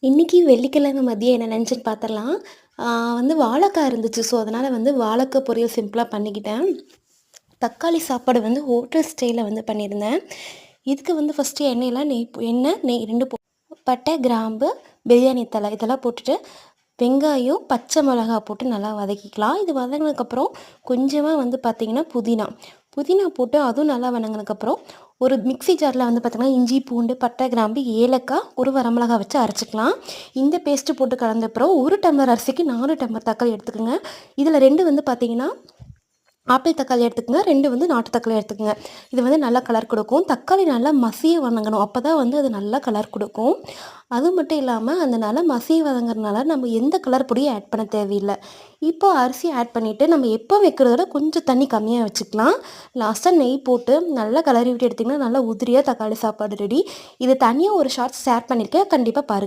இன்னைக்கு வெள்ளிக்கிழமை மதியம் என்ன லஞ்சுன்னு பார்த்துடலாம். ஆ வந்து வாழைக்காய் இருந்துச்சு. ஸோ, அதனால வந்து வாழைக்காய் பொரியல் சிம்பிளா பண்ணிக்கிட்டேன். தக்காளி சாப்பாடு வந்து ஹோட்டல் ஸ்டைல்ல வந்து பண்ணியிருந்தேன். இதுக்கு வந்து ஃபஸ்ட்டு எண்ணெய், நெய் 2 பட்டை, கிராம்பு, பிரியாணி தழை இதெல்லாம் போட்டுட்டு, வெங்காயம், பச்சை மிளகா போட்டு நல்லா வதக்கிக்கலாம். இது வதங்கினதுக்கப்புறம் கொஞ்சமா வந்து பார்த்திங்கன்னா புதினா. புதினா போட்டு அதுவும் நல்லா வதங்கினதுக்கப்புறம் ஒரு மிக்ஸி ஜாரில் வந்து பார்த்திங்கன்னா இஞ்சி, பூண்டு, பட்டை, கிராம்பு, ஏலக்காய், ஒரு வரமிளகாய் வச்சு அரைச்சிக்கலாம். இந்த பேஸ்ட்டு போட்டு கலந்தப்புறம் 1 டம்ளர் அரிசிக்கு 4 டம்ளர் தக்காளி எடுத்துக்கோங்க. இதில் 2 வந்து பார்த்திங்கன்னா ஆப்பிள் தக்காளி எடுத்துக்கங்க. 2 வந்து நாட்டு தக்காளி எடுத்துக்கங்க. இது வந்து நல்லா கலர் கொடுக்கும். தக்காளி நல்லா மசிய வதங்கணும். அப்போ தான் வந்து அது நல்லா கலர் கொடுக்கும். அது மட்டும் இல்லாமல் அந்த நல்லா மசிய வதங்குறதுனால நம்ம எந்த கலர் பொடியும் ஆட் பண்ண தேவையில்லை. இப்போ அரிசி ஆட் பண்ணிவிட்டு நம்ம எப்போ வைக்கிறத விட கொஞ்சம் தண்ணி கம்மியாக வச்சுக்கலாம். லாஸ்ட்டாக நெய் போட்டு நல்லா கிளறி விட்டு எடுத்திங்கன்னா நல்லா உதிரியாக தக்காளி சாப்பாடு ரெடி. இது தனியாக ஒரு ஷார்ட்ஸ் ஷேர் பண்ணியிருக்கேன். கண்டிப்பாக பாருங்கள்.